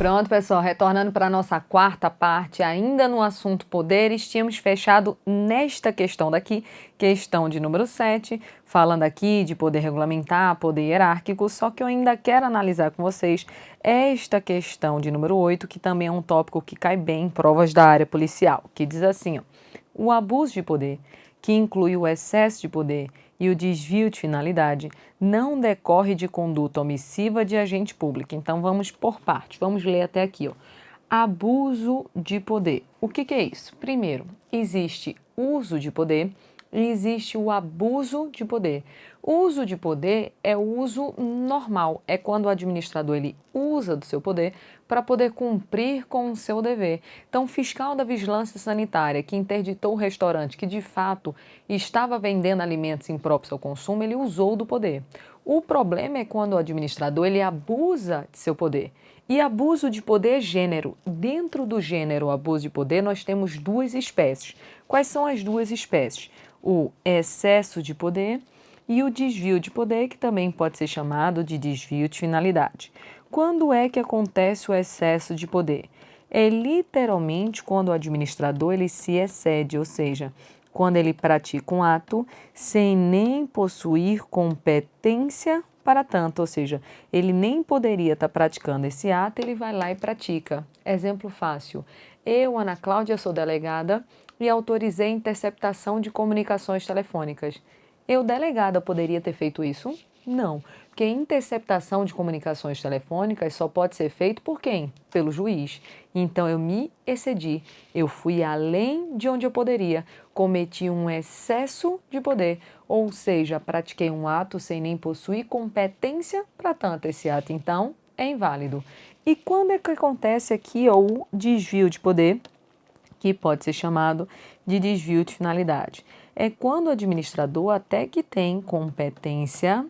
Pronto, pessoal, retornando para a nossa quarta parte, ainda no assunto poderes, tínhamos fechado nesta questão daqui, questão de número 7, falando aqui de poder regulamentar, poder hierárquico, só que eu ainda quero analisar com vocês esta questão de número 8, que também é um tópico que cai bem em provas da área policial, que diz assim, ó, o abuso de poder, que inclui o excesso de poder e o desvio de finalidade, não decorre de conduta omissiva de agente público. Então, vamos por partes. Vamos ler até aqui, ó. Abuso de poder. O que é isso? Primeiro, existe uso de poder e existe o abuso de poder. O uso de poder é o uso normal, é quando o administrador ele usa do seu poder para poder cumprir com o seu dever. Então, o fiscal da vigilância sanitária que interditou o restaurante que de fato estava vendendo alimentos impróprios ao consumo, ele usou do poder. O problema é quando o administrador ele abusa de seu poder. E abuso de poder é gênero. Dentro do gênero abuso de poder, nós temos duas espécies. Quais são as duas espécies? O excesso de poder e o desvio de poder, que também pode ser chamado de desvio de finalidade. Quando é que acontece o excesso de poder? É literalmente quando o administrador ele se excede, ou seja, quando ele pratica um ato sem nem possuir competência para tanto, ou seja, ele nem poderia estar praticando esse ato, ele vai lá e pratica. Exemplo fácil, eu, Ana Cláudia, sou delegada e autorizei a interceptação de comunicações telefônicas. Eu, delegada, poderia ter feito isso? Não, porque interceptação de comunicações telefônicas só pode ser feito por quem? Pelo juiz. Então eu me excedi, eu fui além de onde eu poderia, cometi um excesso de poder, ou seja, pratiquei um ato sem nem possuir competência para tanto. Esse ato, então, é inválido. E quando é que acontece aqui o desvio de poder, que pode ser chamado de desvio de finalidade? É quando o administrador até que tem competência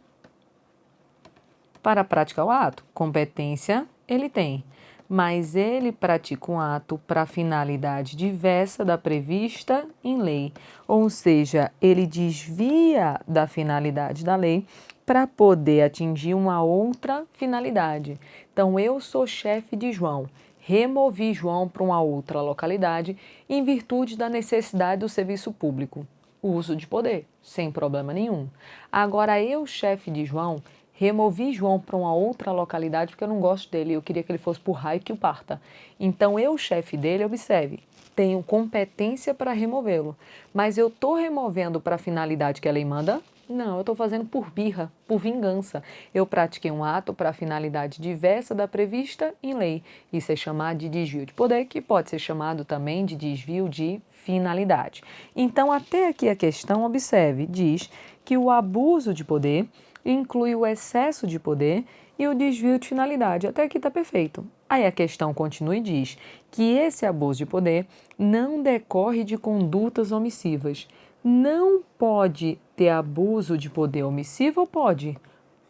para praticar o ato. Competência ele tem, mas ele pratica um ato para finalidade diversa da prevista em lei, ou seja, ele desvia da finalidade da lei para poder atingir uma outra finalidade. Então, eu sou chefe de João, removi João para uma outra localidade em virtude da necessidade do serviço público. Uso de poder, sem problema nenhum. Agora, eu, chefe de João, removi João para uma outra localidade porque eu não gosto dele, eu queria que ele fosse por raio que o parta. Então, eu, chefe dele, observe, tenho competência para removê-lo, mas eu estou removendo para a finalidade que a lei manda? Não, eu estou fazendo por birra, por vingança. Eu pratiquei um ato para a finalidade diversa da prevista em lei. Isso é chamado de desvio de poder, que pode ser chamado também de desvio de finalidade. Então, até aqui a questão, observe, diz que o abuso de poder inclui o excesso de poder e o desvio de finalidade. Até aqui está perfeito. Aí a questão continua e diz que esse abuso de poder não decorre de condutas omissivas. Não pode ter abuso de poder omissivo ou pode?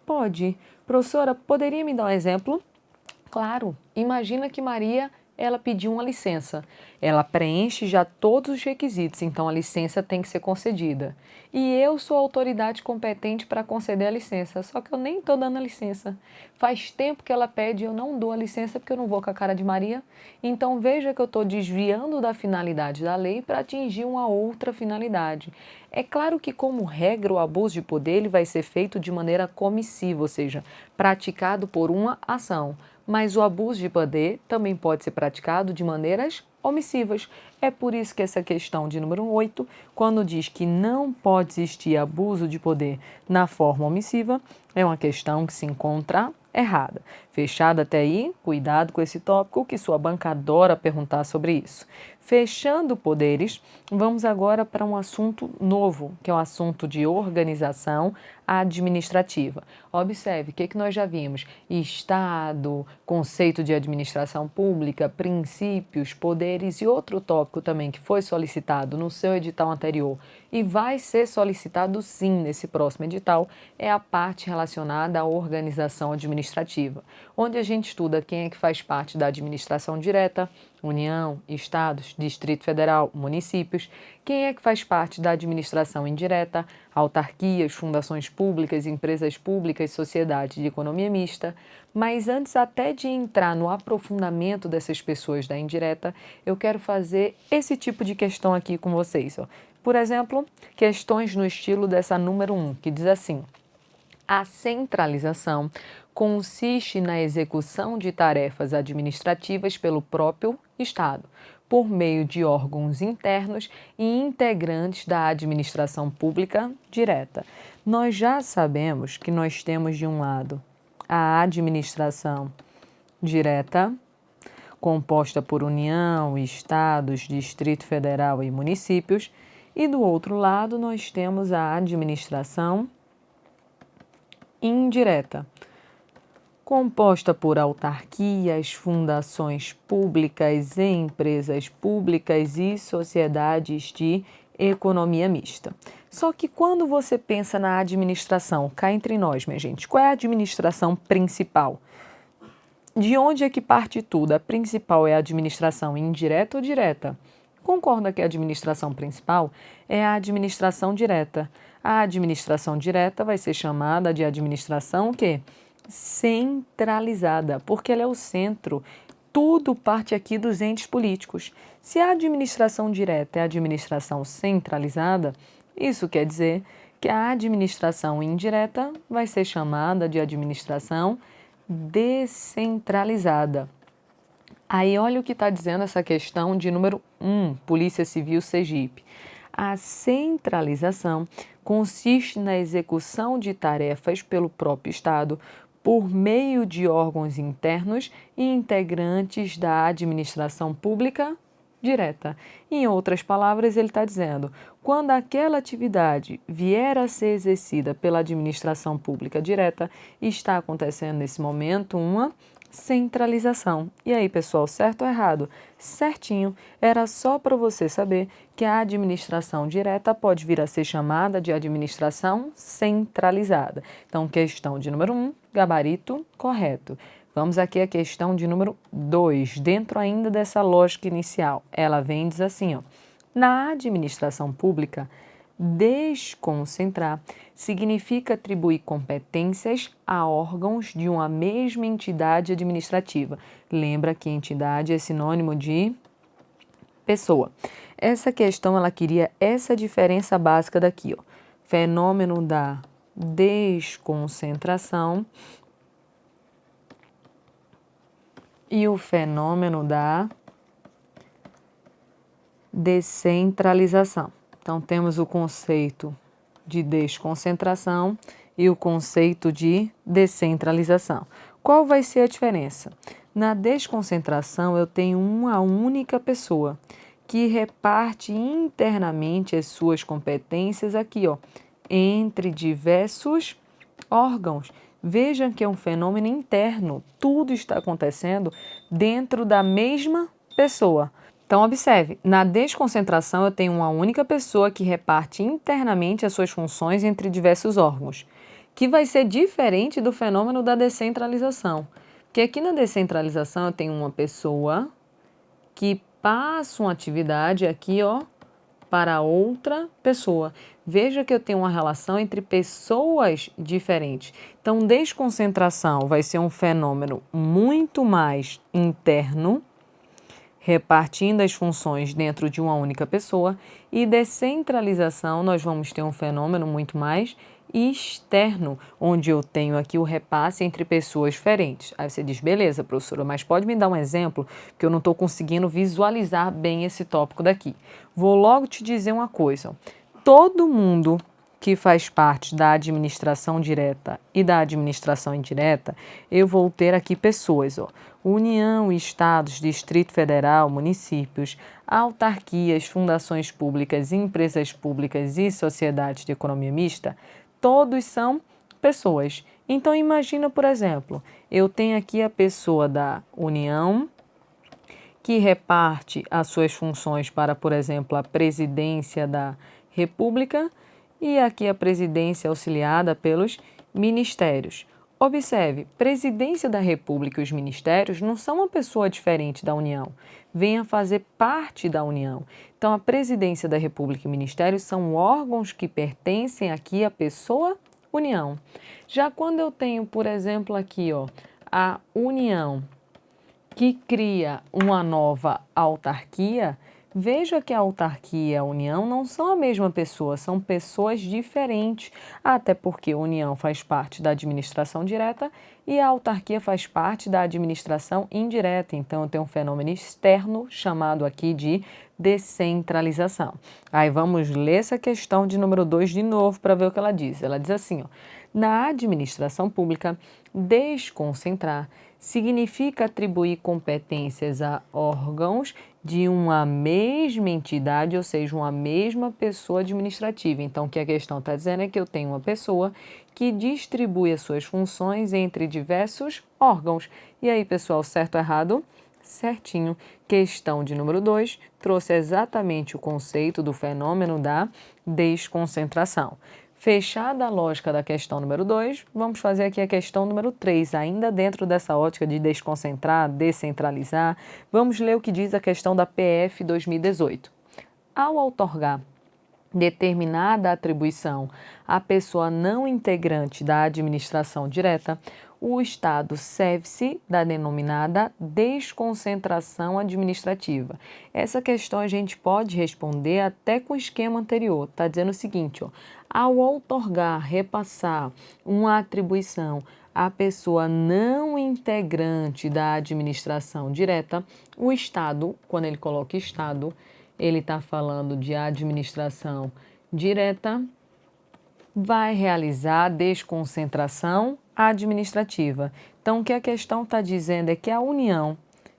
Pode. Professora, poderia me dar um exemplo? Claro. Imagina que Maria ela pediu uma licença. Ela preenche já todos os requisitos, então a licença tem que ser concedida. E eu sou a autoridade competente para conceder a licença, só que eu nem estou dando a licença. Faz tempo que ela pede e eu não dou a licença porque eu não vou com a cara de Maria. Então veja que eu estou desviando da finalidade da lei para atingir uma outra finalidade. É claro que, como regra, o abuso de poder ele vai ser feito de maneira comissiva, ou seja, praticado por uma ação. Mas o abuso de poder também pode ser praticado de maneiras omissivas. É por isso que essa questão de número 8, quando diz que não pode existir abuso de poder na forma omissiva, é uma questão que se encontra errada. Fechado até aí? Cuidado com esse tópico que sua banca adora perguntar sobre isso. Fechando poderes, vamos agora para um assunto novo, que é o assunto de organização administrativa. Observe, o que nós já vimos? Estado, conceito de administração pública, princípios, poderes e outro tópico também que foi solicitado no seu edital anterior e vai ser solicitado sim nesse próximo edital, é a parte relacionada à organização administrativa, onde a gente estuda quem é que faz parte da administração direta, União, Estados, Distrito Federal, municípios, quem é que faz parte da administração indireta, autarquias, fundações públicas, empresas públicas, sociedade de economia mista. Mas antes até de entrar no aprofundamento dessas pessoas da indireta, eu quero fazer esse tipo de questão aqui com vocês. Ó. Por exemplo, questões no estilo dessa número 1, que diz assim: a centralização consiste na execução de tarefas administrativas pelo próprio Estado, por meio de órgãos internos e integrantes da administração pública direta. Nós já sabemos que nós temos de um lado a administração direta, composta por União, Estados, Distrito Federal e municípios, e do outro lado nós temos a administração indireta, composta por autarquias, fundações públicas, empresas públicas e sociedades de economia mista. Só que quando você pensa na administração, cá entre nós, minha gente, qual é a administração principal? De onde é que parte tudo? A principal é a administração indireta ou direta? Concorda que a administração principal é a administração direta. A administração direta vai ser chamada de administração o quê? Centralizada, porque ela é o centro. Tudo parte aqui dos entes políticos. Se a administração direta é a administração centralizada, isso quer dizer que a administração indireta vai ser chamada de administração descentralizada. Aí olha o que está dizendo essa questão de número 1, Polícia Civil Sergipe. A centralização consiste na execução de tarefas pelo próprio Estado por meio de órgãos internos e integrantes da administração pública direta. Em outras palavras, ele está dizendo, quando aquela atividade vier a ser exercida pela administração pública direta, está acontecendo nesse momento uma centralização. E aí, pessoal, certo ou errado? Certinho. Era só para você saber que a administração direta pode vir a ser chamada de administração centralizada. Então, questão de número 1, gabarito correto. Vamos aqui à questão de número 2, dentro ainda dessa lógica inicial. Ela vem e diz assim, ó, na administração pública, desconcentrar significa atribuir competências a órgãos de uma mesma entidade administrativa. Lembra que entidade é sinônimo de pessoa. Essa questão, ela queria essa diferença básica daqui, ó. Fenômeno da desconcentração e o fenômeno da descentralização. Então, temos o conceito de desconcentração e o conceito de descentralização. Qual vai ser a diferença? Na desconcentração, eu tenho uma única pessoa que reparte internamente as suas competências aqui, ó, entre diversos órgãos. Vejam que é um fenômeno interno, tudo está acontecendo dentro da mesma pessoa. Então, observe, na desconcentração eu tenho uma única pessoa que reparte internamente as suas funções entre diversos órgãos, que vai ser diferente do fenômeno da descentralização. Porque aqui na descentralização eu tenho uma pessoa que passa uma atividade aqui, ó, para outra pessoa. Veja que eu tenho uma relação entre pessoas diferentes. Então, desconcentração vai ser um fenômeno muito mais interno, repartindo as funções dentro de uma única pessoa, e descentralização nós vamos ter um fenômeno muito mais externo, onde eu tenho aqui o repasse entre pessoas diferentes. Aí você diz, beleza, professora, mas pode me dar um exemplo? Porque eu não estou conseguindo visualizar bem esse tópico daqui. Vou logo te dizer uma coisa. Todo mundo que faz parte da administração direta e da administração indireta, eu vou ter aqui pessoas, ó, União, Estados, Distrito Federal, municípios, autarquias, fundações públicas, empresas públicas e sociedades de economia mista, todos são pessoas. Então, imagina, por exemplo, eu tenho aqui a pessoa da União, que reparte as suas funções para, por exemplo, a presidência da República, e aqui a presidência auxiliada pelos ministérios. Observe, presidência da República e os ministérios não são uma pessoa diferente da União, vêm a fazer parte da União. Então, a presidência da República e ministérios são órgãos que pertencem aqui à pessoa União. Já quando eu tenho, por exemplo, aqui, ó, a União, que cria uma nova autarquia, veja que a autarquia e a União não são a mesma pessoa, são pessoas diferentes, até porque a União faz parte da administração direta e a autarquia faz parte da administração indireta. Então, eu tenho um fenômeno externo chamado aqui de descentralização. Aí vamos ler essa questão de número 2 de novo para ver o que ela diz. Ela diz assim, ó, na administração pública, desconcentrar significa atribuir competências a órgãos de uma mesma entidade, ou seja, uma mesma pessoa administrativa. Então, o que a questão está dizendo é que eu tenho uma pessoa que distribui as suas funções entre diversos órgãos. E aí, pessoal, certo ou errado? Certinho. Questão de número 2 trouxe exatamente o conceito do fenômeno da desconcentração. Fechada a lógica da questão número 2, vamos fazer aqui a questão número 3, ainda dentro dessa ótica de desconcentrar, descentralizar. Vamos ler o que diz a questão da PF 2018. Ao outorgar determinada atribuição à pessoa não integrante da administração direta, o Estado serve-se da denominada desconcentração administrativa. Essa questão a gente pode responder até com o esquema anterior. Está dizendo o seguinte, ó, ao outorgar, repassar uma atribuição à pessoa não integrante da administração direta, o Estado, quando ele coloca Estado, ele está falando de administração direta, vai realizar a desconcentração administrativa. Então, o que a questão está dizendo é que a União,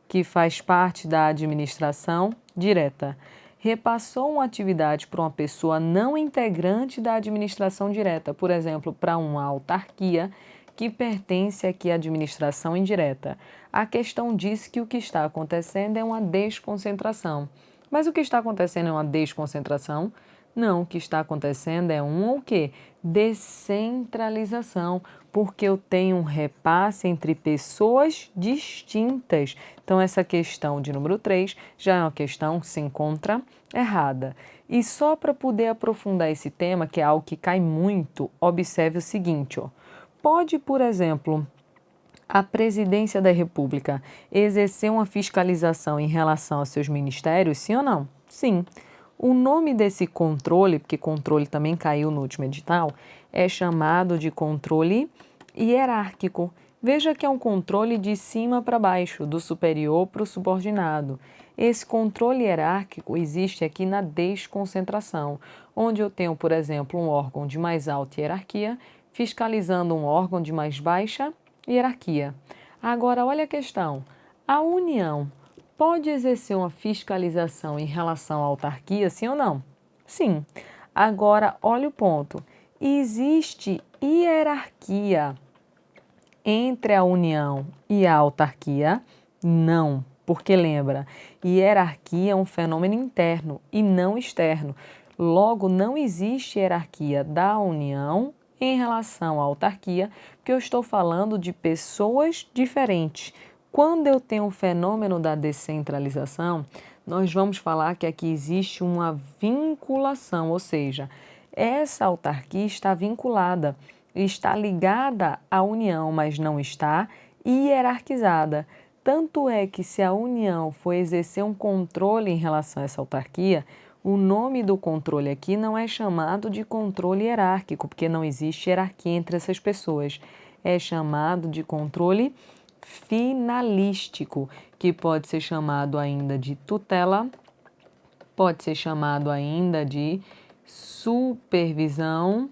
que faz parte da administração direta, repassou uma atividade para uma pessoa não integrante da administração direta, por exemplo, para uma autarquia que pertence aqui à administração indireta. A questão diz que o que está acontecendo é uma desconcentração. Mas o que está acontecendo é uma desconcentração? Não, o que está acontecendo é o quê? Descentralização, porque eu tenho um repasse entre pessoas distintas. Então, essa questão de número 3 já é uma questão que se encontra errada. E só para poder aprofundar esse tema, que é algo que cai muito, observe o seguinte, ó. Pode, por exemplo, a presidência da República exercer uma fiscalização em relação aos seus ministérios, sim ou não? Sim. O nome desse controle, porque controle também caiu no último edital, é chamado de controle hierárquico. Veja que é um controle de cima para baixo, do superior para o subordinado. Esse controle hierárquico existe aqui na desconcentração, onde eu tenho, por exemplo, um órgão de mais alta hierarquia fiscalizando um órgão de mais baixa hierarquia. Agora, olha a questão. A União pode exercer uma fiscalização em relação à autarquia, sim ou não? Sim. Agora, olha o ponto. Existe hierarquia entre a União e a autarquia? Não, porque lembra, hierarquia é um fenômeno interno e não externo. Logo, não existe hierarquia da União em relação à autarquia, porque eu estou falando de pessoas diferentes. Quando eu tenho o fenômeno da descentralização, nós vamos falar que aqui existe uma vinculação, ou seja, essa autarquia está vinculada, está ligada à União, mas não está hierarquizada. Tanto é que se a União for exercer um controle em relação a essa autarquia, o nome do controle aqui não é chamado de controle hierárquico, porque não existe hierarquia entre essas pessoas. É chamado de controle finalístico, que pode ser chamado ainda de tutela, pode ser chamado ainda de supervisão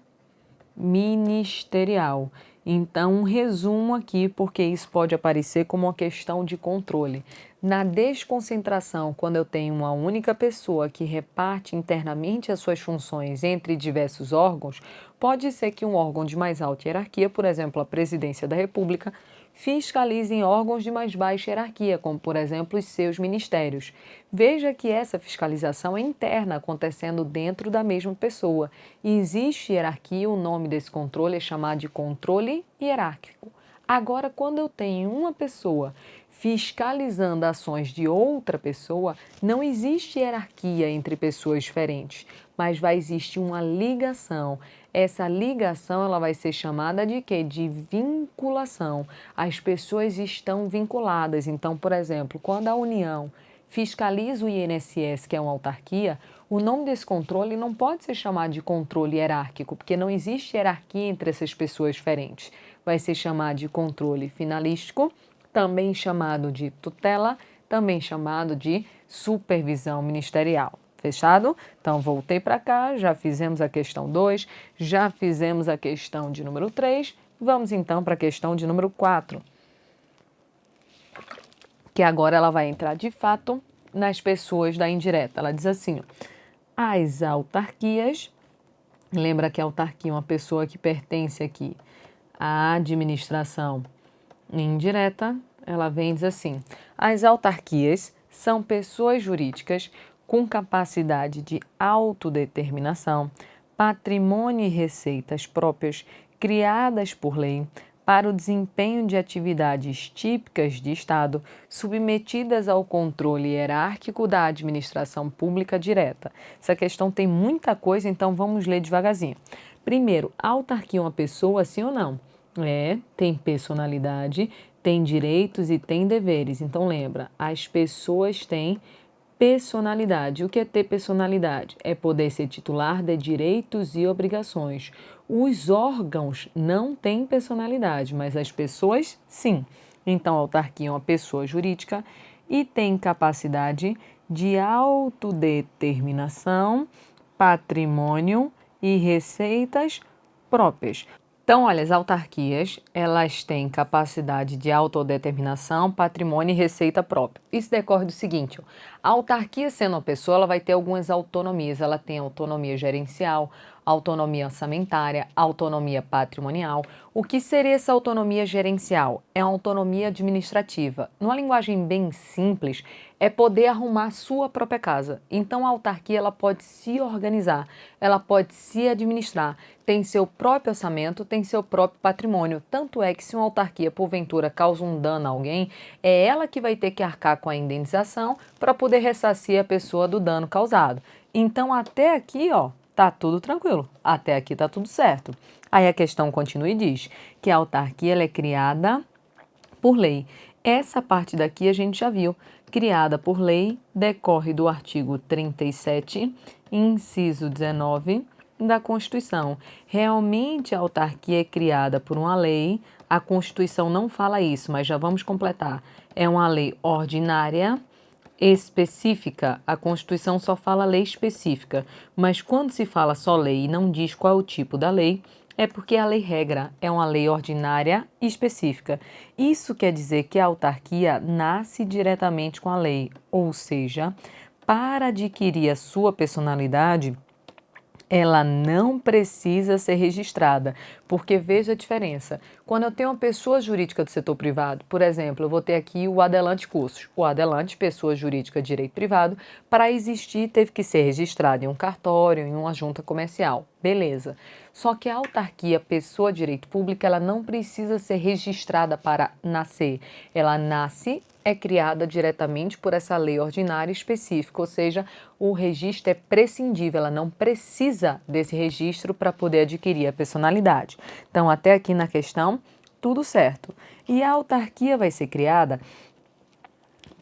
ministerial. Então, um resumo aqui, porque isso pode aparecer como uma questão de controle. Na desconcentração, quando eu tenho uma única pessoa que reparte internamente as suas funções entre diversos órgãos, pode ser que um órgão de mais alta hierarquia, por exemplo, a Presidência da República, fiscalize em órgãos de mais baixa hierarquia, como, por exemplo, os seus ministérios. Veja que essa fiscalização é interna, acontecendo dentro da mesma pessoa. E existe hierarquia, o nome desse controle é chamado de controle hierárquico. Agora, quando eu tenho uma pessoa fiscalizando ações de outra pessoa, não existe hierarquia entre pessoas diferentes, mas vai existir uma ligação. Essa ligação ela vai ser chamada de quê? De vinculação. As pessoas estão vinculadas. Então, por exemplo, quando a União fiscaliza o INSS, que é uma autarquia, o nome desse controle não pode ser chamado de controle hierárquico, porque não existe hierarquia entre essas pessoas diferentes. Vai ser chamado de controle finalístico, também chamado de tutela, também chamado de supervisão ministerial. Fechado? Então, voltei para cá, já fizemos a questão 2, já fizemos a questão de número 3, vamos então para a questão de número 4, que agora ela vai entrar de fato nas pessoas da indireta. Ela diz assim, ó, as autarquias, lembra que a autarquia é uma pessoa que pertence aqui à administração indireta, ela vem e diz assim, as autarquias são pessoas jurídicas com capacidade de autodeterminação, patrimônio e receitas próprias criadas por lei para o desempenho de atividades típicas de Estado submetidas ao controle hierárquico da administração pública direta. Essa questão tem muita coisa, então vamos ler devagarzinho. Primeiro, a autarquia é uma pessoa, sim ou não? Tem personalidade, tem direitos e tem deveres. Então lembra, as pessoas têm personalidade. O que é ter personalidade? É poder ser titular de direitos e obrigações. Os órgãos não têm personalidade, mas as pessoas sim. Então a autarquia é uma pessoa jurídica e tem capacidade de autodeterminação, patrimônio e receitas próprias. Então, olha, as autarquias, elas têm capacidade de autodeterminação, patrimônio e receita própria. Isso decorre do seguinte, ó, a autarquia sendo uma pessoa, ela vai ter algumas autonomias. Ela tem autonomia gerencial, autonomia orçamentária, autonomia patrimonial. O que seria essa autonomia gerencial? É a autonomia administrativa. Numa linguagem bem simples, é poder arrumar a sua própria casa. Então, a autarquia ela pode se organizar, ela pode se administrar, tem seu próprio orçamento, tem seu próprio patrimônio. Tanto é que se uma autarquia, porventura, causa um dano a alguém, é ela que vai ter que arcar com a indenização para poder ressarcir a pessoa do dano causado. Então, até aqui, ó, tá tudo tranquilo. Até aqui tá tudo certo. Aí a questão continua e diz que a autarquia ela é criada por lei. Essa parte daqui a gente já viu. Criada por lei, decorre do artigo 37, inciso 19 da Constituição. Realmente a autarquia é criada por uma lei, a Constituição não fala isso, mas já vamos completar. É uma lei ordinária, específica, a Constituição só fala lei específica, mas quando se fala só lei e não diz qual é o tipo da lei, é porque a lei regra é uma lei ordinária específica. Isso quer dizer que a autarquia nasce diretamente com a lei, ou seja, para adquirir a sua personalidade, ela não precisa ser registrada, porque veja a diferença. Quando eu tenho uma pessoa jurídica do setor privado, por exemplo, eu vou ter aqui o Adelante Cursos. O Adelante, pessoa jurídica de direito privado, para existir teve que ser registrado em um cartório, em uma junta comercial. Beleza. Só que a autarquia, pessoa de direito público, ela não precisa ser registrada para nascer. Ela nasce, é criada diretamente por essa lei ordinária específica, ou seja, o registro é prescindível, ela não precisa desse registro para poder adquirir a personalidade. Então, até aqui na questão, tudo certo. E a autarquia vai ser criada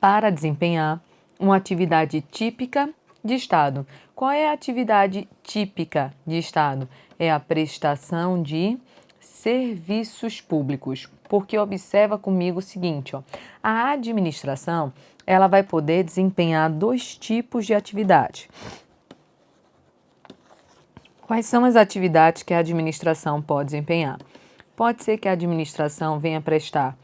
para desempenhar uma atividade típica de Estado. Qual é a atividade típica de Estado? É a prestação de serviços públicos. Porque observa comigo o seguinte, ó, a administração ela vai poder desempenhar dois tipos de atividade. Quais são as atividades que a administração pode desempenhar? Pode ser que a administração venha prestar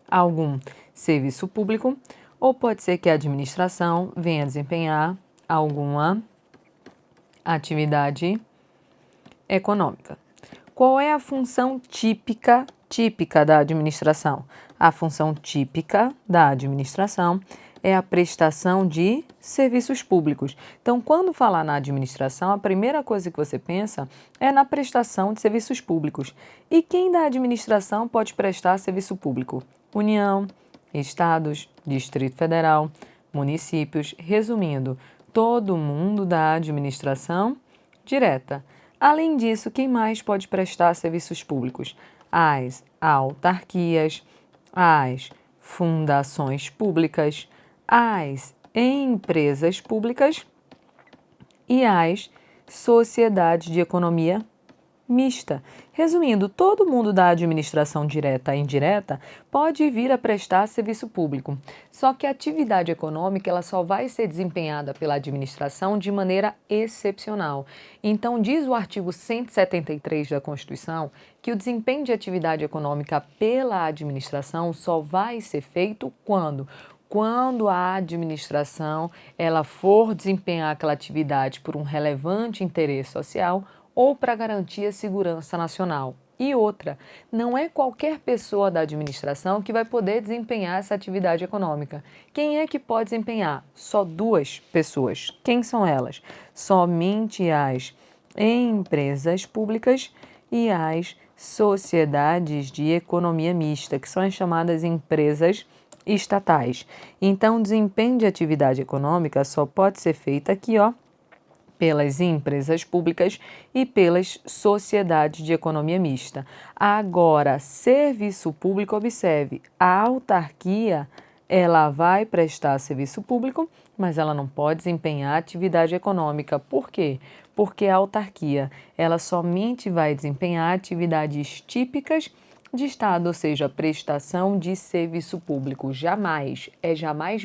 algum serviço público ou pode ser que a administração venha desempenhar alguma atividade econômica. Qual é a função típica da administração? A função típica da administração é a prestação de serviços públicos. Então, quando falar na administração, a primeira coisa que você pensa é na prestação de serviços públicos. E quem da administração pode prestar serviço público? União, estados, Distrito Federal, municípios, resumindo, todo mundo da administração direta. Além disso, quem mais pode prestar serviços públicos? As autarquias, as fundações públicas, as empresas públicas e as sociedades de economia mista. Resumindo, todo mundo da administração direta e indireta pode vir a prestar serviço público. Só que a atividade econômica ela só vai ser desempenhada pela administração de maneira excepcional. Então, diz o artigo 173 da Constituição que o desempenho de atividade econômica pela administração só vai ser feito quando a administração ela for desempenhar aquela atividade por um relevante interesse social ou para garantir a segurança nacional. E outra, não é qualquer pessoa da administração que vai poder desempenhar essa atividade econômica. Quem é que pode desempenhar? Só duas pessoas. Quem são elas? Somente as empresas públicas e as sociedades de economia mista, que são as chamadas empresas estatais. Então, o desempenho de atividade econômica só pode ser feito aqui, pelas empresas públicas e pelas sociedades de economia mista. Agora, serviço público, observe, a autarquia, ela vai prestar serviço público, mas ela não pode desempenhar atividade econômica. Por quê? Porque a autarquia, ela somente vai desempenhar atividades típicas de Estado, ou seja, prestação de serviço público. Jamais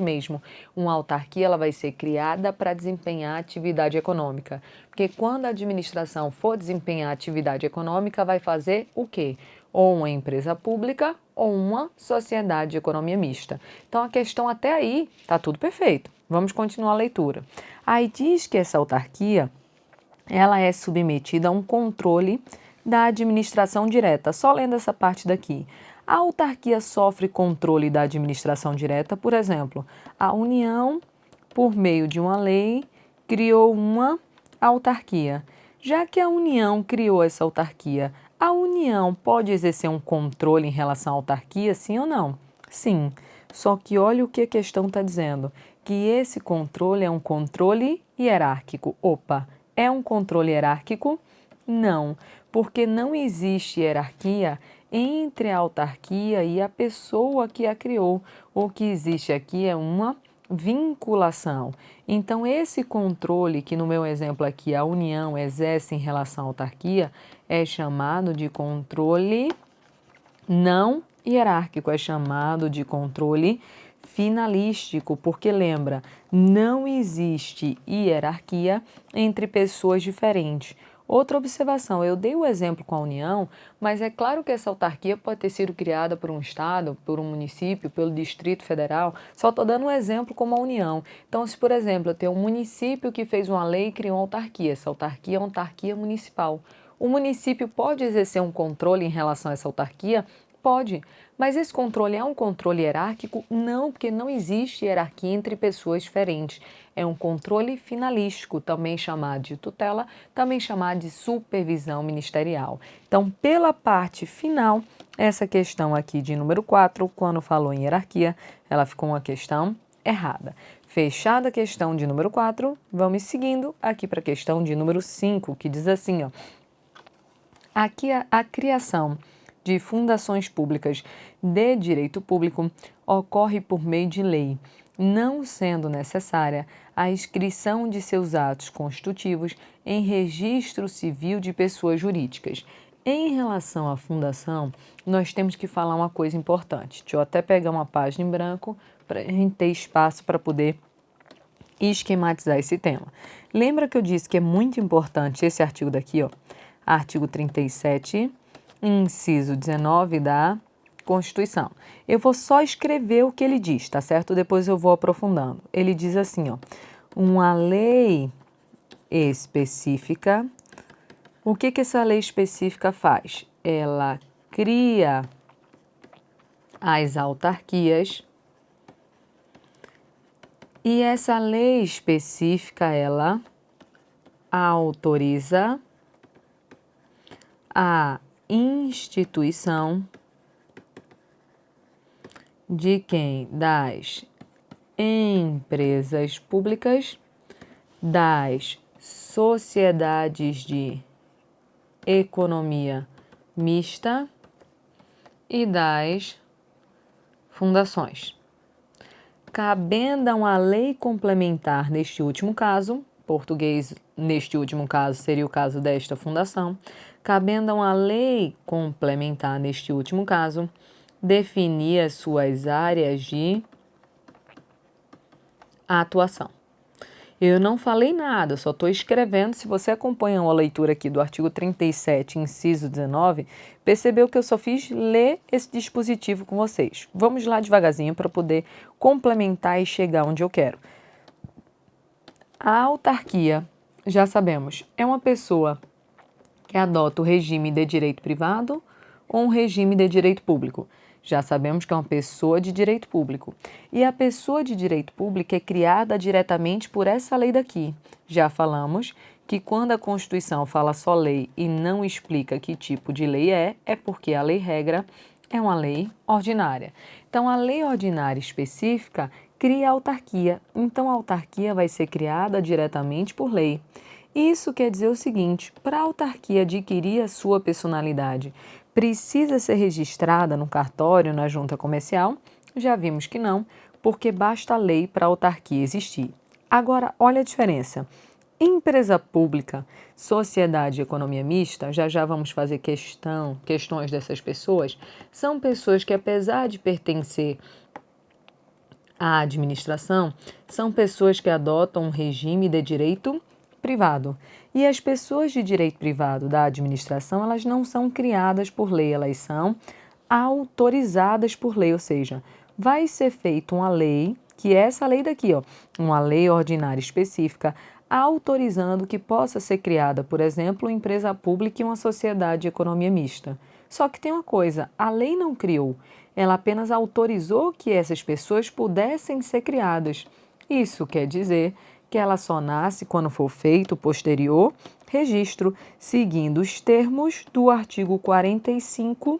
mesmo, uma autarquia ela vai ser criada para desempenhar atividade econômica. Porque quando a administração for desempenhar atividade econômica, vai fazer o quê? Ou uma empresa pública ou uma sociedade de economia mista. Então, a questão até aí está tudo perfeito. Vamos continuar a leitura. Aí diz que essa autarquia ela é submetida a um controle da administração direta. Só lendo essa parte daqui. A autarquia sofre controle da administração direta, por exemplo, a União, por meio de uma lei, criou uma autarquia. Já que a União criou essa autarquia, a União pode exercer um controle em relação à autarquia, sim ou não? Sim. Só que olha o que a questão está dizendo, que esse controle é um controle hierárquico. Opa, é um controle hierárquico? Não, porque não existe hierarquia entre a autarquia e a pessoa que a criou. O que existe aqui é uma vinculação. Então, esse controle que no meu exemplo aqui a União exerce em relação à autarquia é chamado de controle não hierárquico, é chamado de controle finalístico, porque lembra, não existe hierarquia entre pessoas diferentes. Outra observação, eu dei o exemplo com a União, mas é claro que essa autarquia pode ter sido criada por um estado, por um município, pelo Distrito Federal, só estou dando um exemplo como a União. Então, se por exemplo eu tenho um município que fez uma lei e criou uma autarquia, essa autarquia é uma autarquia municipal. O município pode exercer um controle em relação a essa autarquia? Pode, mas esse controle é um controle hierárquico? Não, porque não existe hierarquia entre pessoas diferentes. É um controle finalístico, também chamado de tutela, também chamado de supervisão ministerial. Então, pela parte final, essa questão aqui de número 4, quando falou em hierarquia, ela ficou uma questão errada. Fechada a questão de número 4, vamos seguindo aqui para a questão de número 5, que diz assim, aqui a criação de fundações públicas de direito público ocorre por meio de lei, não sendo necessária a inscrição de seus atos constitutivos em registro civil de pessoas jurídicas. Em relação à fundação, nós temos que falar uma coisa importante. Deixa eu até pegar uma página em branco para a gente ter espaço para poder esquematizar esse tema. Lembra que eu disse que é muito importante esse artigo daqui, artigo 37, inciso 19 da Constituição. Eu vou só escrever o que ele diz, tá certo? Depois eu vou aprofundando. Ele diz assim, ó, uma lei específica. O que essa lei específica faz? Ela cria as autarquias e essa lei específica, ela autoriza a instituição de quem? Das empresas públicas, das sociedades de economia mista e das fundações. Cabendam a lei complementar neste último caso, português neste último caso seria o caso desta fundação, cabendam a lei complementar neste último caso, definir as suas áreas de atuação. Eu não falei nada, só estou escrevendo. Se você acompanha a leitura aqui do artigo 37, inciso 19, percebeu que eu só fiz ler esse dispositivo com vocês. Vamos lá devagarzinho para poder complementar e chegar onde eu quero. A autarquia, já sabemos, é uma pessoa que adota o regime de direito privado ou um regime de direito público. Já sabemos que é uma pessoa de direito público. E a pessoa de direito público é criada diretamente por essa lei daqui. Já falamos que quando a Constituição fala só lei e não explica que tipo de lei é porque a lei-regra é uma lei ordinária. Então, a lei ordinária específica cria a autarquia. Então, a autarquia vai ser criada diretamente por lei. Isso quer dizer o seguinte: para a autarquia adquirir a sua personalidade, precisa ser registrada no cartório, na junta comercial? Já vimos que não, porque basta a lei para a autarquia existir. Agora, olha a diferença. Empresa pública, sociedade e economia mista, já vamos fazer questões dessas pessoas, são pessoas que, apesar de pertencer à administração, são pessoas que adotam um regime de direito privado. E as pessoas de direito privado da administração, elas não são criadas por lei, elas são autorizadas por lei, ou seja, vai ser feita uma lei, que é essa lei daqui, ó, uma lei ordinária específica, autorizando que possa ser criada, por exemplo, uma empresa pública e uma sociedade de economia mista. Só que tem uma coisa, a lei não criou, ela apenas autorizou que essas pessoas pudessem ser criadas. Isso quer dizer que ela só nasce quando for feito o posterior registro, seguindo os termos do artigo 45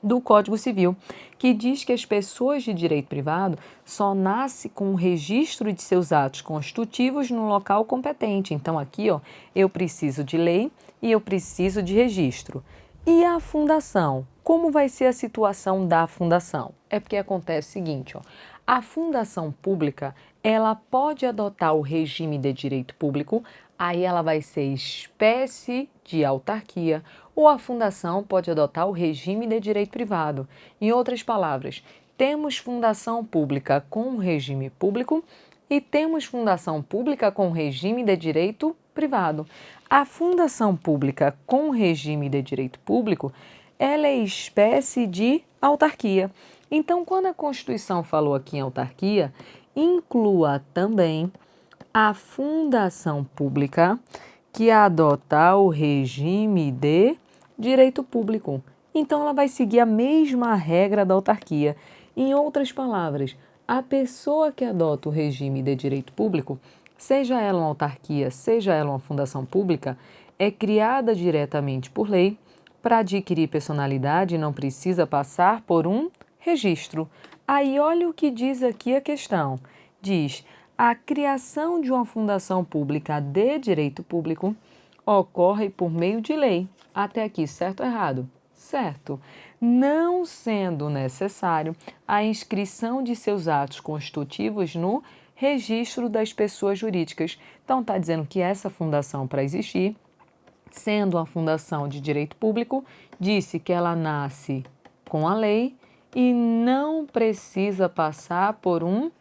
do Código Civil, que diz que as pessoas de direito privado só nascem com o registro de seus atos constitutivos no local competente. Então, aqui, ó, eu preciso de lei e eu preciso de registro. E a fundação? Como vai ser a situação da fundação? É porque acontece o seguinte, ó, a fundação pública, ela pode adotar o regime de direito público, aí ela vai ser espécie de autarquia, ou a fundação pode adotar o regime de direito privado. Em outras palavras, temos fundação pública com regime público e temos fundação pública com regime de direito privado. A fundação pública com regime de direito público, ela é espécie de autarquia. Então, quando a Constituição falou aqui em autarquia, inclua também a fundação pública que adotar o regime de direito público. Então, ela vai seguir a mesma regra da autarquia. Em outras palavras, a pessoa que adota o regime de direito público, seja ela uma autarquia, seja ela uma fundação pública, é criada diretamente por lei. Para adquirir personalidade, não precisa passar por um registro. Aí, olha o que diz aqui a questão. Diz: a criação de uma fundação pública de direito público ocorre por meio de lei. Até aqui, certo ou errado? Certo. Não sendo necessário a inscrição de seus atos constitutivos no registro das pessoas jurídicas. Então, está dizendo que essa fundação, para existir, sendo uma fundação de direito público, disse que ela nasce com a lei e não precisa passar por um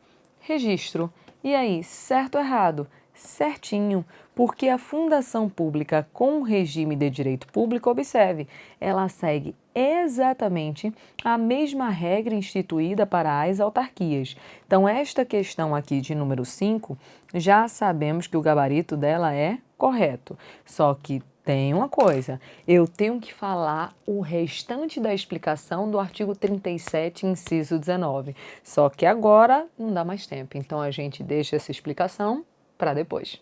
registro. E aí, certo ou errado? Certinho, porque a fundação pública com regime de direito público, observe, ela segue exatamente a mesma regra instituída para as autarquias. Então, esta questão aqui de número 5, já sabemos que o gabarito dela é correto, só que tem uma coisa, eu tenho que falar o restante da explicação do artigo 37, inciso 19. Só que agora não dá mais tempo, então a gente deixa essa explicação para depois.